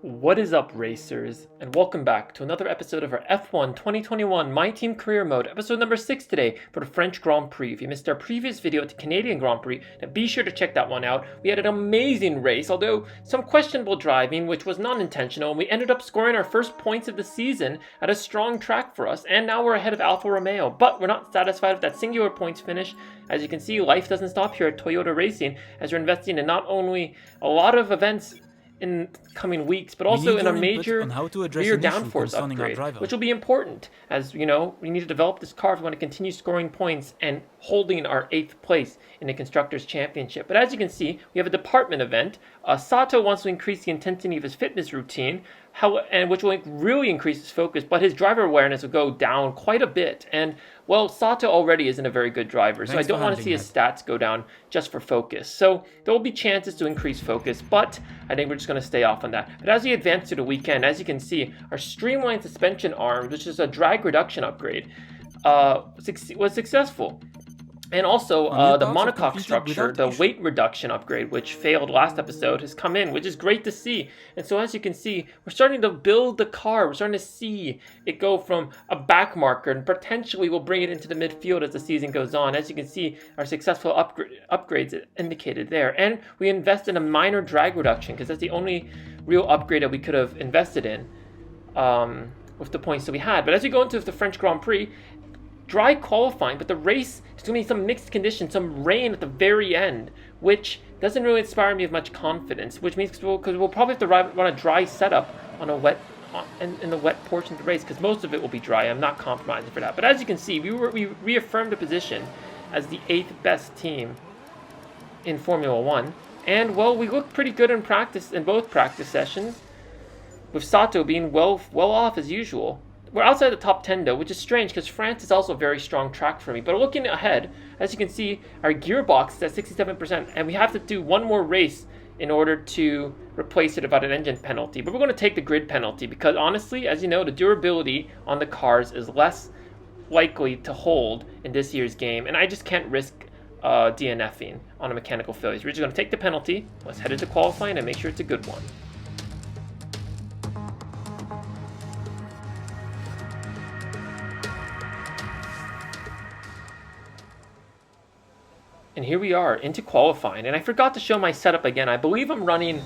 What is up, racers, and welcome back to another episode of our F1 2021 My Team Career Mode, episode number 6 today for the French Grand Prix. If you missed our previous video at the Canadian Grand Prix, then be sure to check that one out. We had an amazing race, although some questionable driving, which was non-intentional, and we ended up scoring our first points of the season at a strong track for us, and now we're ahead of Alfa Romeo. But we're not satisfied with that singular points finish. As you can see, life doesn't stop here at Toyota Racing, as we're investing in not only a lot of events in coming weeks, but also in a major rear downforce upgrade, which will be important, as you know, we need to develop this car if we want to continue scoring points and holding our 8th place in the Constructors' Championship. But as you can see, we have a department event. Sato wants to increase the intensity of his fitness routine, which will really increase his focus, but his driver awareness will go down quite a bit. And, well, Sato already isn't a very good driver, so I don't want to see his stats go down just for focus. So there will be chances to increase focus, but I think we're just going to stay off on that. But as we advance through the weekend, as you can see, our streamlined suspension arm, which is a drag reduction upgrade, was successful. And also, the monocoque structure, the weight reduction upgrade, which failed last episode, has come in, which is great to see. And so as you can see, we're starting to build the car. We're starting to see it go from a back marker, and potentially we'll bring it into the midfield as the season goes on. As you can see, our successful upgrades indicated there. And we invest in a minor drag reduction, because that's the only real upgrade that we could have invested in with the points that we had. But as we go into the French Grand Prix, dry qualifying, but the race, there's going to be some mixed conditions, some rain at the very end, which doesn't really inspire me of much confidence, which means because we'll probably have to run a dry setup on a wet in the wet portion of the race, because most of it will be dry. I'm not compromising for that. But as you can see, we reaffirmed a position as the 8th best team in Formula 1, and well, we looked pretty good in practice, in both practice sessions, with Sato being well off as usual. We're outside the top 10 though, which is strange because France is also a very strong track for me. But looking ahead, as you can see, our gearbox is at 67%, and we have to do one more race in order to replace it without an engine penalty. But we're going to take the grid penalty because honestly, as you know, the durability on the cars is less likely to hold in this year's game, and I just can't risk DNFing on a mechanical failure. So we're just going to take the penalty. Let's head into qualifying and make sure it's a good one. And here we are into qualifying, and I forgot to show my setup again. I believe I'm running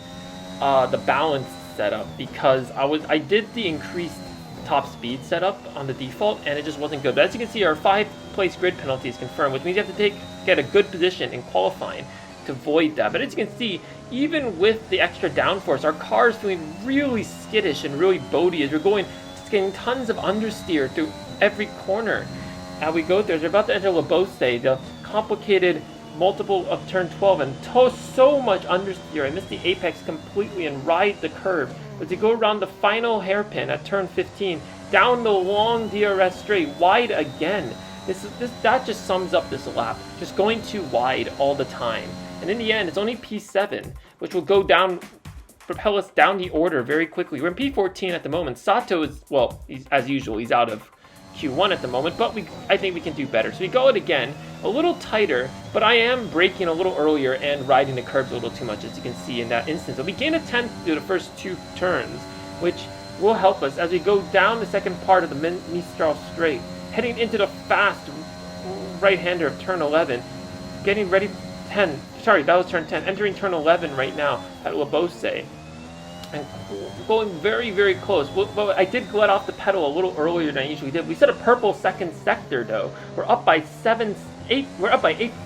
the balanced setup because I did the increased top speed setup on the default, and it just wasn't good. But as you can see, our 5th-place grid penalty is confirmed, which means you have to get a good position in qualifying to avoid that. But as you can see, even with the extra downforce, our car is feeling really skittish and really boaty as we're just getting tons of understeer through every corner. As we go through, we're about to enter Labose, the complicated multiple of turn 12, and so much understeer. I missed the apex completely and ride the curve. As we go around the final hairpin at turn 15, down the long DRS straight, wide again. That just sums up this lap. Just going too wide all the time. And in the end, it's only P7, which will propel us down the order very quickly. We're in P14 at the moment. Sato is, well, as usual, he's out of Q1 at the moment, but I think we can do better. So we go it again, a little tighter, but I am braking a little earlier and riding the curbs a little too much, as you can see in that instance. So we gain a 10th through the first 2 turns, which will help us as we go down the second part of the Mistral Straight, heading into the fast right-hander of turn 11, getting ready, that was turn 10, entering turn 11 right now at Labose. And going very, very close. Well, I did let off the pedal a little earlier than I usually did. We set a purple second sector though. We're up by 8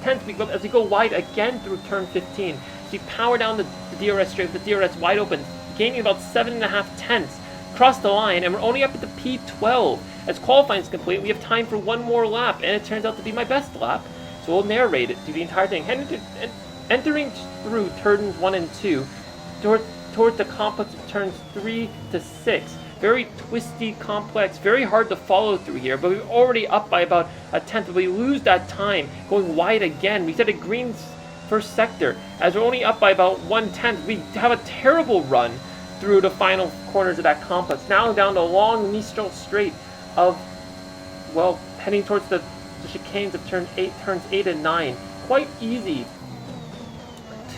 tenths as we go wide again through turn 15. So we power down the DRS straight with the DRS wide open, gaining about 7.5 tenths. Cross the line, and we're only up at the P12. As qualifying is complete, we have time for one more lap, and it turns out to be my best lap. So we'll narrate it through the entire thing. Entering through turns 1 and 2, towards the complex of turns 3 to 6. Very twisty, complex, very hard to follow through here, but we're already up by about a tenth. But we lose that time going wide again. We set a green first sector. As we're only up by about 1/10, we have a terrible run through the final corners of that complex. Now down the long Mistral Straight of, well, heading towards the chicanes of turns 8 and 9. Quite easy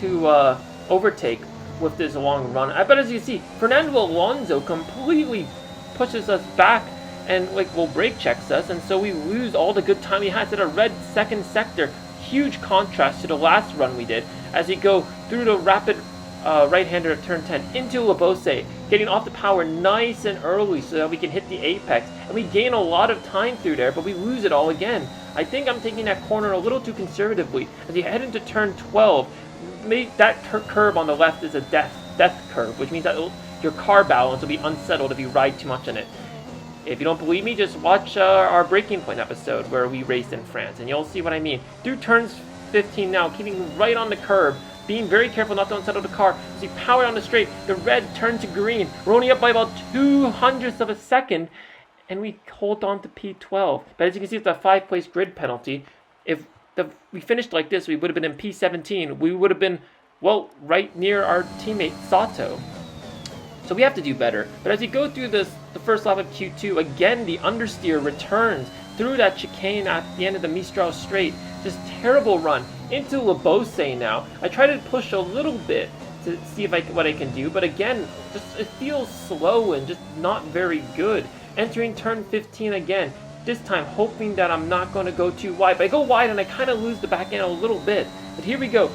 to overtake with this long run. But as you see, Fernando Alonso completely pushes us back and brake checks us, and so we lose all the good time we had. It's at a red second sector. Huge contrast to the last run we did as we go through the rapid right-hander at turn 10 into Labose, getting off the power nice and early so that we can hit the apex, and we gain a lot of time through there, but we lose it all again. I think I'm taking that corner a little too conservatively as you head into turn 12. That curve on the left is a death curve, which means that your car balance will be unsettled if you ride too much in it. If you don't believe me, just watch our Breaking Point episode where we raced in France, and you'll see what I mean. Through turns 15 now, keeping right on the curb, being very careful not to unsettle the car. As we power down the straight, the red turned to green. We're only up by about 0.02 of a second, and we hold on to P12. But as you can see, it's a 5-place grid penalty. If we finished like this, we would have been in P17. We would have been, well, right near our teammate Sato. So we have to do better. But as we go through the first lap of Q2, again, the understeer returns through that chicane at the end of the Mistral straight. Just terrible run into Labose now. I try to push a little bit to see what I can do, but again, just it feels slow and just not very good. Entering turn 15 again, this time hoping that I'm not going to go too wide. But I go wide and I kind of lose the back end a little bit. But here we go,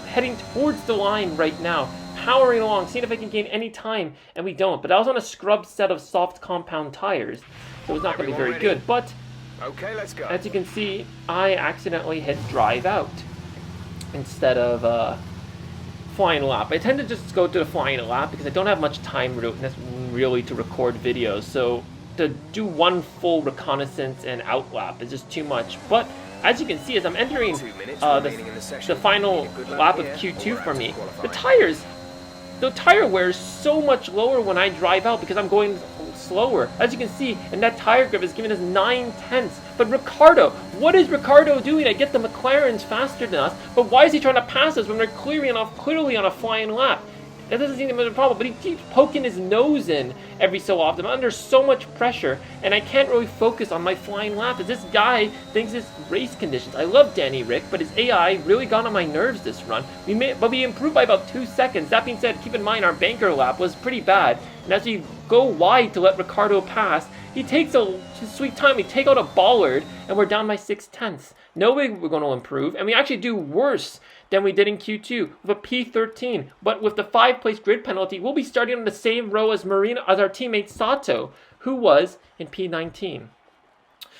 heading towards the line right now. Powering along, seeing if I can gain any time, and we don't. But I was on a scrub set of soft compound tires, so it's not going to be very good. But okay, let's go. As you can see, I accidentally hit drive out instead of flying lap. I tend to just go to the flying lap because I don't have much time really to record videos. So to do one full reconnaissance and out lap is just too much. But as you can see, as I'm entering the final lap of Q2 for me, the tire wear is so much lower when I drive out because I'm going slower. As you can see, and that tire grip is giving us 9/10. But Ricciardo, what is Ricciardo doing? I get the McLarens faster than us, but why is he trying to pass us when we're clearly on a flying lap? That doesn't seem to be a problem, but he keeps poking his nose in every so often. I'm under so much pressure, and I can't really focus on my flying lap as this guy thinks it's race conditions. I love Danny Rick, but his AI really got on my nerves this run. But we improved by about 2 seconds. That being said, keep in mind our banker lap was pretty bad, and as we go wide to let Ricciardo pass, he takes a sweet time. We take out a bollard, and we're down by 6/10. No way we're going to improve, and we actually do worse than we did in Q2 with a P13. But with the 5-place grid penalty, we'll be starting on the same row as our teammate Sato, who was in P19.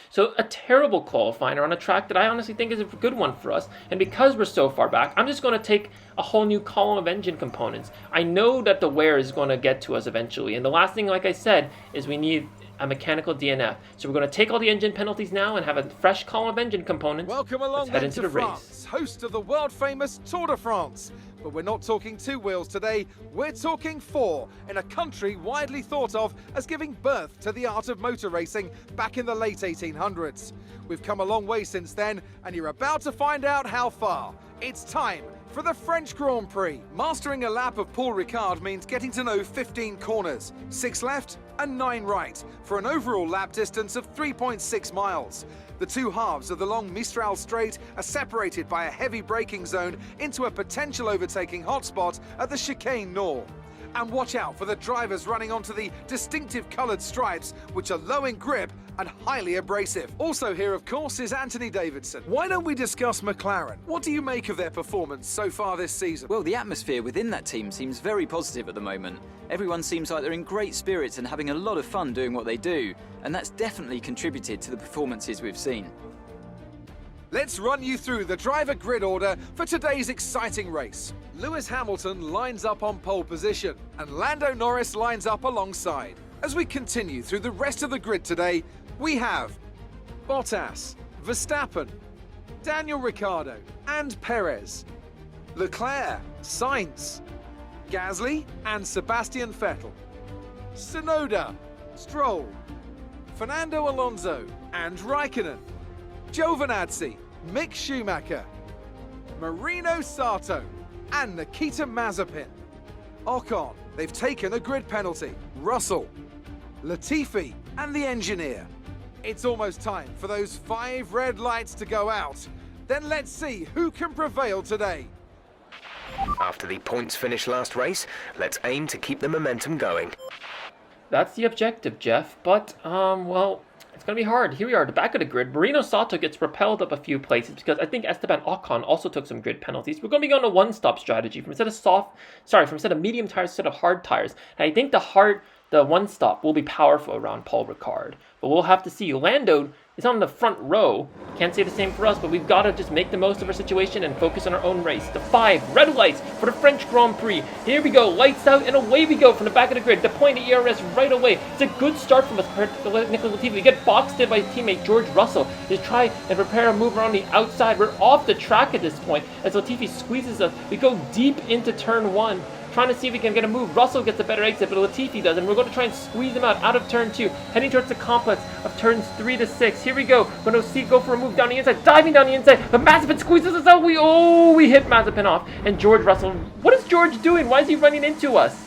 So a terrible qualifying on a track that I honestly think is a good one for us. And because we're so far back, I'm just going to take a whole new column of engine components. I know that the wear is going to get to us eventually. And the last thing, like I said, is we need a mechanical DNF. So we're going to take all the engine penalties now and have a fresh column of engine components. Welcome along then to France, host of the world-famous Tour de France. But we're not talking 2 wheels today, we're talking 4, in a country widely thought of as giving birth to the art of motor racing back in the late 1800s. We've come a long way since then, and you're about to find out how far. It's time for the French Grand Prix. Mastering a lap of Paul Ricard means getting to know 15 corners, 6 left and 9 right, for an overall lap distance of 3.6 miles. The 2 halves of the long Mistral straight are separated by a heavy braking zone into a potential overtaking hotspot at the Chicane Nord. And watch out for the drivers running onto the distinctive coloured stripes, which are low in grip and highly abrasive. Also here, of course, is Anthony Davidson. Why don't we discuss McLaren? What do you make of their performance so far this season? Well, the atmosphere within that team seems very positive at the moment. Everyone seems like they're in great spirits and having a lot of fun doing what they do, and that's definitely contributed to the performances we've seen. Let's run you through the driver grid order for today's exciting race. Lewis Hamilton lines up on pole position, and Lando Norris lines up alongside. As we continue through the rest of the grid today, we have Bottas, Verstappen, Daniel Ricciardo and Perez, Leclerc, Sainz, Gasly and Sebastian Vettel, Tsunoda, Stroll, Fernando Alonso and Raikkonen, Giovinazzi, Mick Schumacher, Marino Sato and Nikita Mazepin. Ocon, they've taken a grid penalty. Russell, Latifi and the engineer. It's almost time for those 5 red lights to go out. Then let's see who can prevail today. After the points finish last race, let's aim to keep the momentum going. That's the objective, Jeff. But, well, it's going to be hard. Here we are, the back of the grid. Marino Sato gets propelled up a few places because I think Esteban Ocon also took some grid penalties. We're going to be going to one-stop strategy from instead of medium tires instead of hard tires. And I think the one-stop will be powerful around Paul Ricard. But we'll have to see. Lando is on the front row. Can't say the same for us, but we've got to just make the most of our situation and focus on our own race. The 5 red lights for the French Grand Prix. Here we go, lights out, and away we go from the back of the grid. Deploying the ERS right away. It's a good start from us compared to Nicolas Latifi. We get boxed in by his teammate George Russell. They try and prepare a move around the outside. We're off the track at this point as Latifi squeezes us. We go deep into turn 1. Trying to see if we can get a move. Russell gets a better exit, but Latifi does, and we're going to try and squeeze him out of turn 2, heading towards the complex of turns 3 to 6. Here we go. Going to go for a move down the inside, diving down the inside, but Mazepin squeezes us out. We hit Mazepin off, and George Russell. What is George doing? Why is he running into us?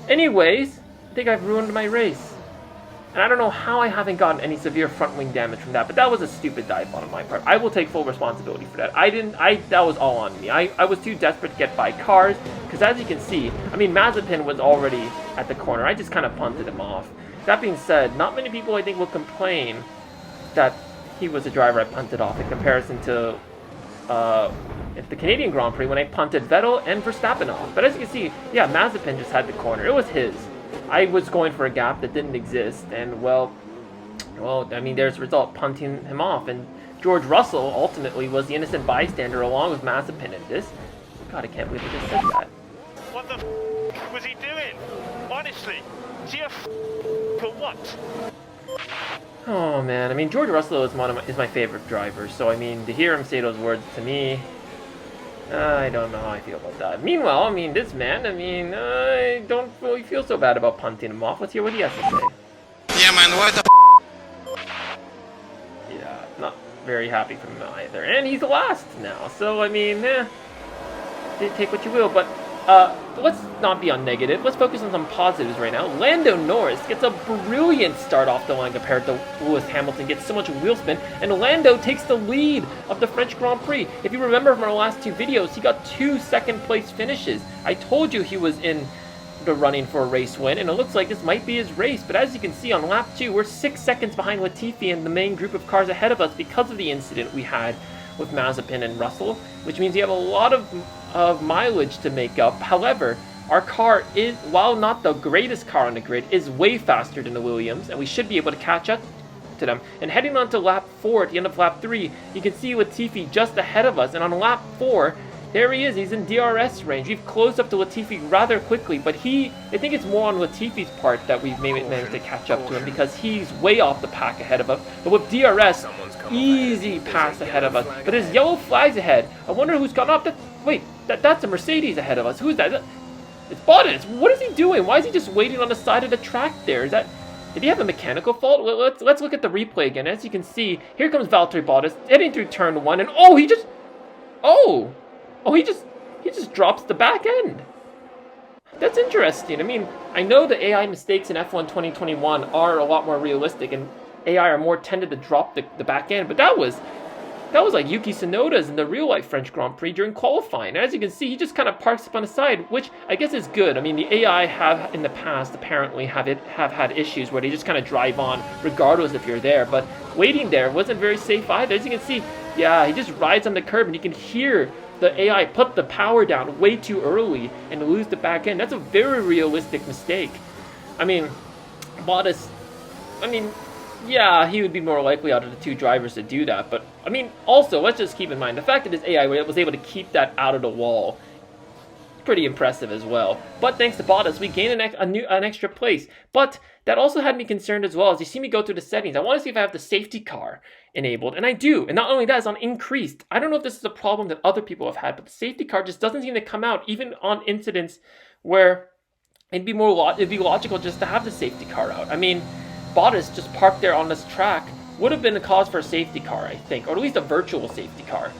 Anyways, I think I've ruined my race. And I don't know how I haven't gotten any severe front wing damage from that, but that was a stupid dive on my part. I will take full responsibility for that. That was all on me. I was too desperate to get by cars, because as you can see, I mean, Mazepin was already at the corner. I just kind of punted him off. That being said, not many people I think will complain that he was a driver I punted off in comparison to the Canadian Grand Prix when I punted Vettel and Verstappen off. But as you can see, yeah, Mazepin just had the corner. It was his. I was going for a gap that didn't exist, and well, I mean, there's the result, punting him off, and George Russell ultimately was the innocent bystander along with Mazepin in this. God, I can't believe I just said that. What the was he doing? Honestly, is he a for what? Oh man, I mean, George Russell is my favorite driver, so I mean, to hear him say those words to me, I don't know how I feel about that. Meanwhile, I mean, this man, I don't really feel so bad about punting him off. Let's hear what he has to say. Yeah, man, what the Yeah, not very happy from him either. And he's last now, so, I mean, take what you will. But let's not be on negative. Let's focus on some positives right now. Lando Norris gets a brilliant start off the line compared to Lewis Hamilton. Gets so much wheel spin, and Lando takes the lead of the French Grand Prix. If you remember from our last 2 videos, he got 2 second-place finishes. I told you he was in the running for a race win, and it looks like this might be his race. But as you can see on lap 2, we're 6 seconds behind Latifi and the main group of cars ahead of us because of the incident we had with Mazepin and Russell, which means you have a lot of mileage to make up. However, our car is, while not the greatest car on the grid, is way faster than the Williams, and we should be able to catch up to them. And heading on to lap 4, at the end of lap 3, you can see Latifi just ahead of us, and on lap 4, there he is. He's in DRS range. We've closed up to Latifi rather quickly, but I think it's more on Latifi's part that we've maybe managed to catch up to him because he's way off the pack ahead of us. But with DRS, easy pass ahead of us. But there's yellow flags ahead. I wonder who's gone up. That's a Mercedes ahead of us. Who's that? It's Bottas. What is he doing? Why is he just waiting on the side of the track there? Did he have a mechanical fault? Let's look at the replay again. As you can see, here comes Valtteri Bottas heading through turn 1, and he just drops the back end. That's interesting. I mean, I know the AI mistakes in F1 2021 are a lot more realistic, and AI are more tended to drop the back end, but that was like Yuki Tsunoda's in the real-life French Grand Prix during qualifying. As you can see, he just kind of parks up on the side, which I guess is good. I mean, the AI have in the past apparently have had issues where they just kind of drive on regardless if you're there, but waiting there wasn't very safe either. As you can see, yeah, he just rides on the curb, and you can hear the AI put the power down way too early and lose the back end. That's a very realistic mistake. I mean, Bottas, yeah, he would be more likely out of the 2 drivers to do that. But, I mean, also, let's just keep in mind, the fact that his AI was able to keep that out of the wall, pretty impressive as well. But thanks to Bottas, we gained an extra place. But that also had me concerned as well. As you see me go through the settings, I want to see if I have the safety car enabled, and I do. And not only that, it's on increased. I don't know if this is a problem that other people have had, but the safety car just doesn't seem to come out, even on incidents where it'd be logical just to have the safety car out. I mean, Bottas just parked there on this track would have been a cause for a safety car, I think, or at least a virtual safety car.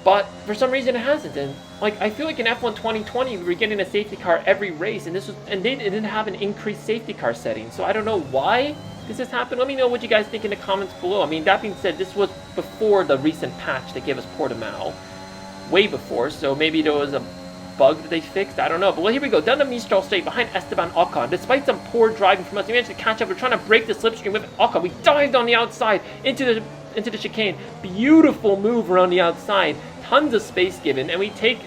But for some reason it hasn't, and I feel like in F1 2020 we were getting a safety car every race, and they didn't have an increased safety car setting. So I don't know why this has happened. Let me know what you guys think in the comments below. I mean, that being said, this was before the recent patch that gave us Portimao. way before, so maybe there was a bug that they fixed, I don't know. But well, here we go, down the Mistral straight behind Esteban Ocon. Despite some poor driving from us, we managed to catch up. We're trying to break the slipstream with Ocon. We dived on the outside into the chicane. Beautiful move around the outside. Tons of space given, and we take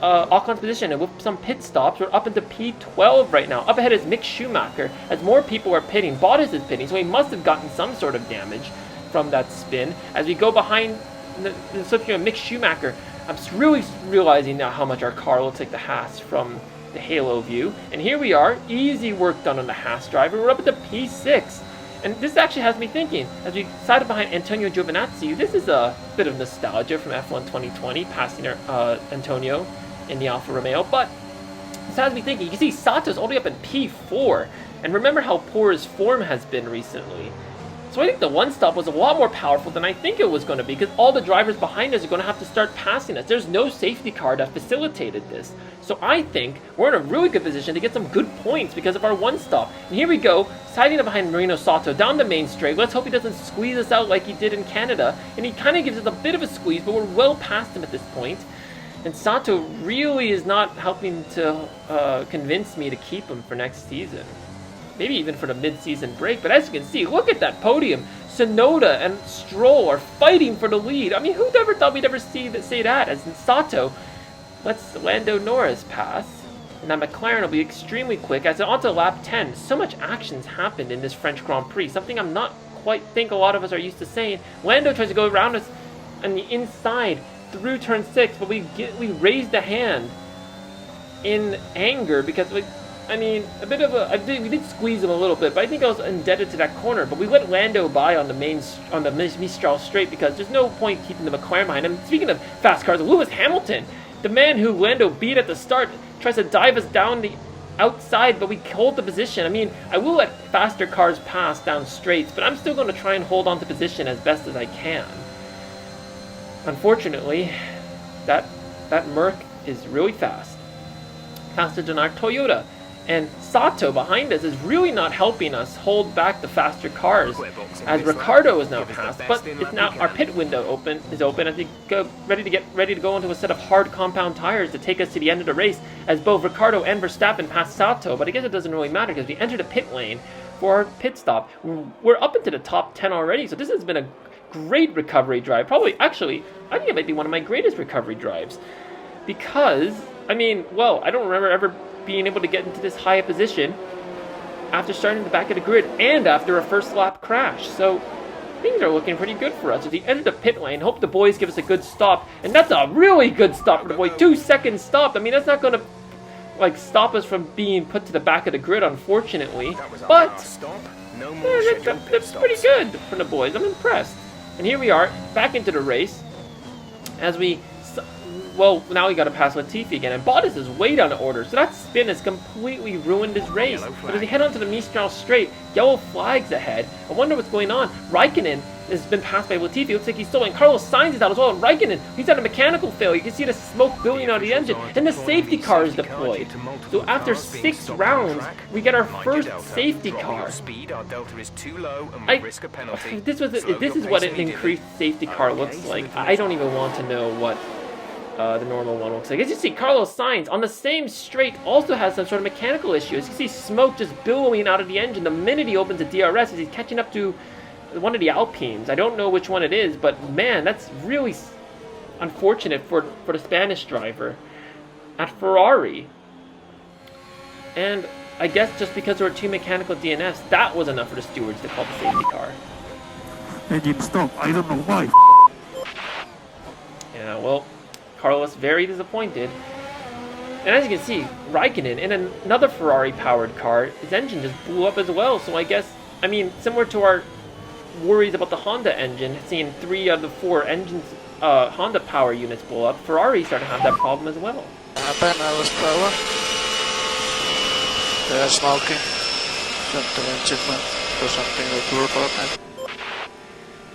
Ocon's position, and with some pit stops, we're up into P12 right now. Up ahead is Mick Schumacher, as more people are pitting. Bottas is pitting, so he must have gotten some sort of damage from that spin. As we go behind the slipstream of Mick Schumacher, I'm really realizing now how much our car looks like the Haas from the Halo view. And here we are, easy work done on the Haas driver. We're up at the P6. And this actually has me thinking, as we sided behind Antonio Giovinazzi, this is a bit of nostalgia from F1 2020, passing Antonio in the Alfa Romeo. But this has me thinking, you can see Sato's all the way up in P4. And remember how poor his form has been recently. So I think the one stop was a lot more powerful than I think it was going to be, because all the drivers behind us are going to have to start passing us. There's no safety car that facilitated this. So I think we're in a really good position to get some good points because of our one stop. And here we go, siding behind Marino Sato down the main straight. Let's hope he doesn't squeeze us out like he did in Canada. And he kind of gives us a bit of a squeeze, but we're well past him at this point. And Sato really is not helping to convince me to keep him for next season. Maybe even for the mid-season break. But as you can see, look at that podium. Tsunoda and Stroll are fighting for the lead. I mean, who'd ever thought we'd ever say that? As Sato lets Lando Norris pass. And that McLaren will be extremely quick. As on to lap 10, so much action's happened in this French Grand Prix. Something I'm not quite think a lot of us are used to saying. Lando tries to go around us on the inside through turn 6, but we raise the hand in anger because I mean, a bit of we did squeeze him a little bit, but I think I was indebted to that corner. But we let Lando by on the Mistral straight because there's no point keeping the McLaren behind him. Speaking of fast cars, Lewis Hamilton, the man who Lando beat at the start, tries to dive us down the outside, but we hold the position. I mean, I will let faster cars pass down straights, but I'm still going to try and hold on to position as best as I can. Unfortunately, that Merc is really fast. Faster than our Toyota. And Sato behind us is really not helping us hold back the faster cars, as Ricciardo is now passed. But it's now our pit window is open as we get ready to go into a set of hard compound tires to take us to the end of the race, as both Ricciardo and Verstappen pass Sato. But I guess it doesn't really matter because we enter the pit lane for our pit stop. We're up into the top 10 already, so this has been a great recovery drive. Probably, actually, I think it might be one of my greatest recovery drives. Because, I mean, well, I don't remember ever being able to get into this high a position after starting at the back of the grid and after a first lap crash. So things are looking pretty good for us. At the end of the pit lane, hope the boys give us a good stop. And that's a really good stop for the boys. 2 second stop. I mean, that's not going to stop us from being put to the back of the grid, unfortunately. But that's pretty good for the boys. I'm impressed. And here we are, back into the race as we... Well, now we got to pass Latifi again, and Bottas is way down the order, so that spin has completely ruined his race. But as we head onto the Mistral straight, yellow flags ahead. I wonder what's going on. Raikkonen has been passed by Latifi. Looks like he's stolen. Carlos Sainz is out as well. And Raikkonen, he's had a mechanical failure. You can see the smoke building out of the engine, and the safety car is deployed. So after 6 rounds, we get our first safety car. This is what an increased safety car looks like. I don't even want to know what the normal one looks like. As you see, Carlos Sainz on the same straight also has some sort of mechanical issue. As you see smoke just billowing out of the engine the minute he opens the DRS as he's catching up to one of the Alpines. I don't know which one it is, but man, that's really unfortunate for the Spanish driver at Ferrari. And I guess just because there were 2 mechanical DNFs, that was enough for the stewards to call the safety car. Engine stop, I don't know why. Yeah, well, Carlos very disappointed. And as you can see, Raikkonen in another Ferrari-powered car, his engine just blew up as well. So I guess, I mean, similar to our worries about the Honda engine, seeing 3 out of the 4 engines, Honda power units blow up, Ferrari started to have that problem as well. Penalties power. They are smoking. Something achievement for something that will happen.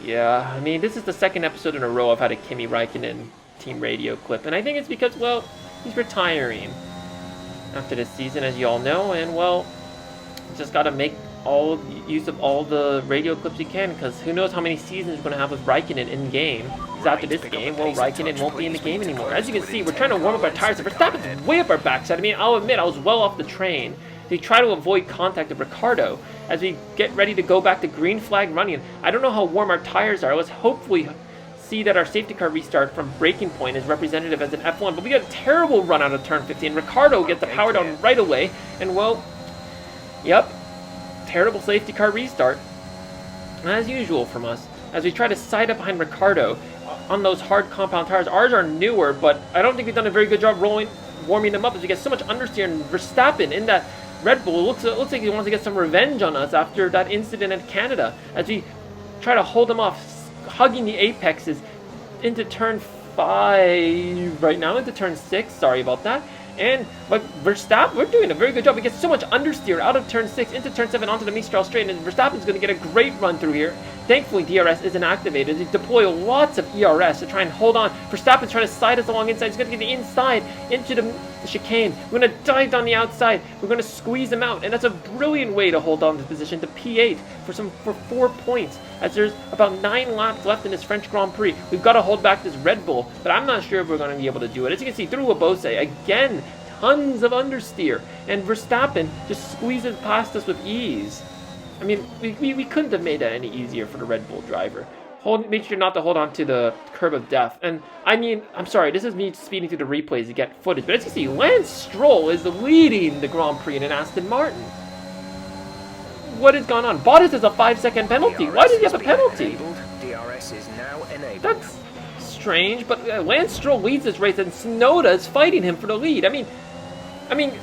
Yeah, I mean, this is the 2nd episode in a row I've had a Kimi Raikkonen team radio clip, and I think it's because, well, he's retiring after this season, as you all know, and, well, just got to make all use of all the radio clips you can, because who knows how many seasons we're going to have with Raikkonen in game. Because after this game, well, Raikkonen won't be in the game anymore. As you can see, we're trying to warm up our tires. Verstappen's way up our backside. I mean, I'll admit, I was well off the train. They try to avoid contact of Ricciardo as we get ready to go back to green flag running. I don't know how warm our tires are. Let's hopefully see that our safety car restart from braking point is representative as an F1. But we got a terrible run out of turn 15. Ricciardo gets the power down right away. And well, yep, terrible safety car restart. As usual from us. As we try to side up behind Ricciardo on those hard compound tires. Ours are newer, but I don't think we've done a very good job warming them up as we get so much understeer. And Verstappen in that Red Bull looks like he wants to get some revenge on us after that incident in Canada. As we try to hold him off, hugging the apexes into turn 5 right now, into turn 6. Sorry about that. But Verstappen, we're doing a very good job. We get so much understeer out of turn 6 into turn 7 onto the Mistral straight, and Verstappen's going to get a great run through here. Thankfully, DRS isn't activated. They deploy lots of ERS to try and hold on. Verstappen's trying to slide us along inside. He's going to get the inside into the chicane. We're going to dive down the outside. We're going to squeeze him out, and that's a brilliant way to hold on to the position to P8 for 4 points. As there's about 9 laps left in this French Grand Prix. We've got to hold back this Red Bull, but I'm not sure if we're going to be able to do it. As you can see, through Labose, again, tons of understeer, and Verstappen just squeezes past us with ease. I mean, we couldn't have made that any easier for the Red Bull driver. Make sure not to hold on to the curb of death. And I mean, I'm sorry, this is me speeding through the replays to get footage, but as you see, Lance Stroll is leading the Grand Prix in an Aston Martin. What has gone on? Bottas has a 5-second penalty. Why did he have a penalty? DRS is now enabled. That's strange, but Lance Stroll leads this race, and Tsunoda is fighting him for the lead. I mean,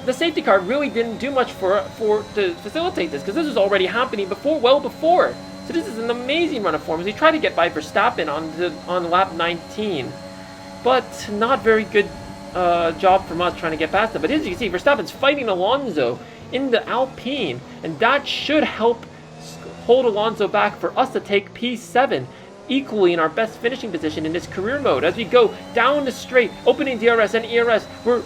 the safety car really didn't do much to facilitate this, because this was already happening well before. So this is an amazing run of form as he tried to get by Verstappen on lap 19, but not very good job from us trying to get past him. But as you can see, Verstappen's fighting Alonso in the Alpine, and that should help hold Alonso back for us to take P7, equally in our best finishing position in this career mode. As we go down the straight, opening DRS and ERS, we're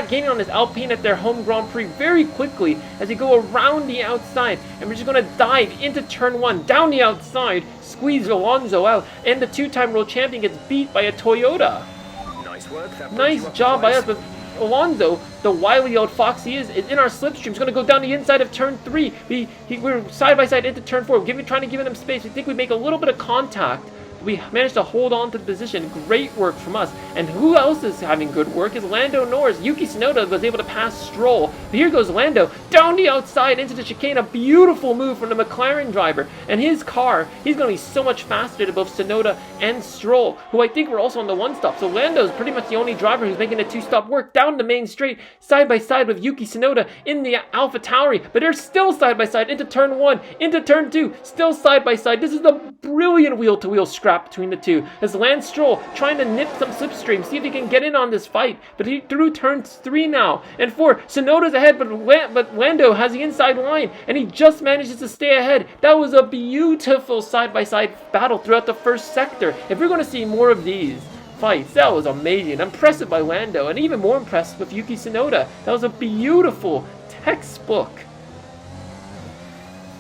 gaining on this Alpine at their home Grand Prix very quickly as we go around the outside, and we're just going to dive into turn 1, down the outside, squeeze Alonso out, and the 2-time world champion gets beat by a Toyota. Nice work. Nice job by us, but Alonso, the wily old fox he is in our slipstream. He's going to go down the inside of turn 3. We're side by side into turn 4, trying to give him space. We think we make a little bit of contact. We managed to hold on to the position. Great work from us. And who else is having good work is Lando Norris. Yuki Tsunoda was able to pass Stroll. But here goes Lando down the outside into the chicane. A beautiful move from the McLaren driver. And his car, he's going to be so much faster to both Tsunoda and Stroll, who I think were also on the 1-stop. So Lando's pretty much the only driver who's making a 2-stop work down the main straight, side by side with Yuki Tsunoda in the Alpha Tauri. But they're still side by side into turn 1, into turn 2, still side by side. This is a brilliant wheel-to-wheel scrap between the two, as Lance Stroll trying to nip some slipstream, see if he can get in on this fight. But he through turns 3 now and 4. Tsunoda's ahead, but Lando has the inside line, and he just manages to stay ahead. That was a beautiful side-by-side battle throughout the first sector. If we're going to see more of these fights, that was amazing. Impressive by Lando, and even more impressed with Yuki Tsunoda. That was a beautiful textbook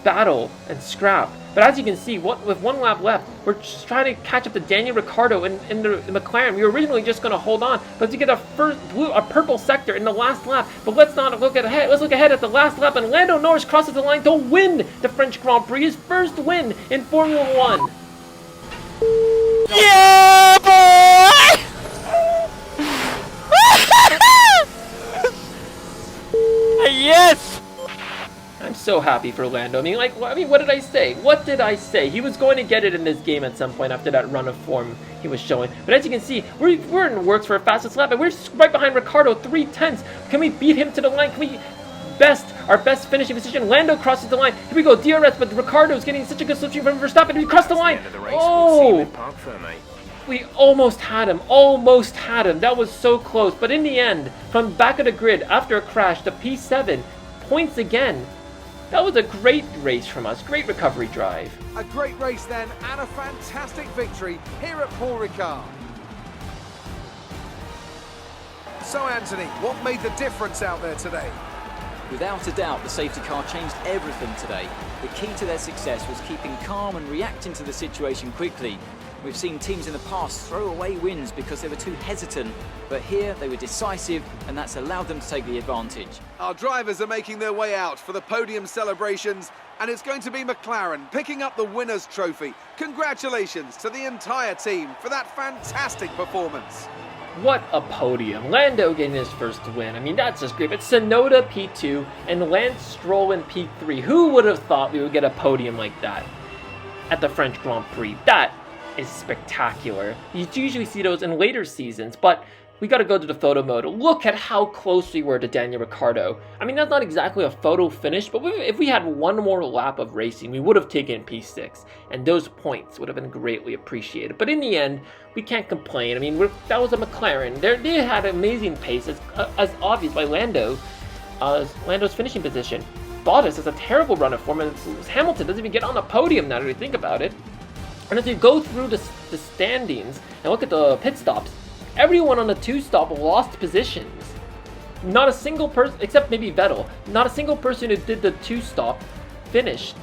battle and scrap. But as you can see, with 1 lap left, we're just trying to catch up to Daniel Ricciardo in the McLaren. We were originally just going to hold on, but to get a purple sector in the last lap. But let's not look ahead. Let's look ahead at the last lap, and Lando Norris crosses the line to win the French Grand Prix, his first win in Formula 1. Yeah, boy! Yes! I'm so happy for Lando. I mean, what did I say? What did I say? He was going to get it in this game at some point after that run of form he was showing. But as you can see, we're in the works for a fastest lap, and we're right behind Ricciardo, 3/10. Can we beat him to the line? Can we our best finishing position? Lando crosses the line. Here we go, DRS, but Ricciardo's getting such a good slipstream from Verstappen. We crossed the line. Oh! We almost had him. That was so close. But in the end, from back of the grid after a crash, the P7 points again. That was a great race from us. Great recovery drive. A great race then, and a fantastic victory here at Paul Ricard. So Anthony, what made the difference out there today? Without a doubt, the safety car changed everything today. The key to their success was keeping calm and reacting to the situation quickly. We've seen teams in the past throw away wins because they were too hesitant, but here they were decisive, and that's allowed them to take the advantage. Our drivers are making their way out for the podium celebrations, and it's going to be McLaren picking up the winner's trophy. Congratulations to the entire team for that fantastic performance. What a podium. Lando getting his first win. I mean, that's just great. But Tsunoda P2 and Lance Stroll in P3. Who would have thought we would get a podium like that at the French Grand Prix? That is spectacular. You usually see those in later seasons, but we got to go to the photo mode. Look at how close we were to Daniel Ricciardo. I mean, that's not exactly a photo finish, but if we had one more lap of racing, we would have taken P6, and those points would have been greatly appreciated. But in the end, we can't complain. I mean, that was a McLaren. They had amazing pace, as obvious by Lando's finishing position. Bottas has a terrible run of form, and Hamilton doesn't even get on the podium now that we think about it. And as you go through the standings and look at the pit stops, everyone on the 2-stop lost positions. Not a single person, except maybe Vettel, not a single person who did the 2-stop finished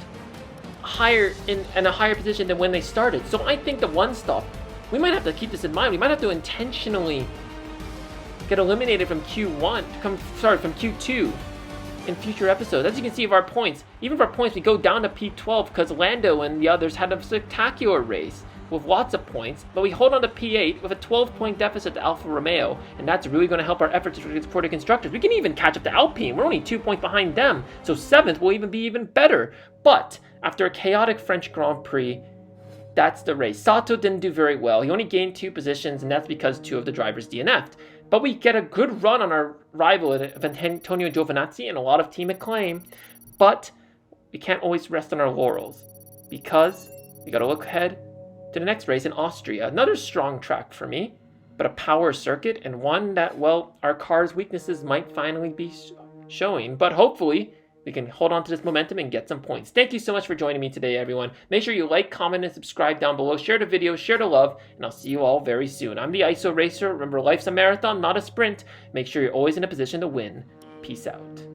higher in a higher position than when they started. So I think the 1-stop, we might have to keep this in mind. We might have to intentionally get eliminated from from Q2 in future episodes. As you can see of our points, even for our points, we go down to P12 because Lando and the others had a spectacular race with lots of points, but we hold on to P8 with a 12-point deficit to Alfa Romeo, and that's really going to help our efforts for the constructors. We can even catch up to Alpine. We're only 2 points behind them, so 7th will even be even better. But after a chaotic French Grand Prix, that's the race. Sato didn't do very well. He only gained 2 positions, and that's because 2 of the drivers DNF'd. But we get a good run on our rival of Antonio Giovinazzi and a lot of team acclaim, but we can't always rest on our laurels because we got to look ahead to the next race in Austria. Another strong track for me, but a power circuit, and one that, well, our car's weaknesses might finally be showing, but hopefully we can hold on to this momentum and get some points. Thank you so much for joining me today, everyone. Make sure you like, comment, and subscribe down below. Share the video, share the love, and I'll see you all very soon. I'm the ISO Racer. Remember, life's a marathon, not a sprint. Make sure you're always in a position to win. Peace out.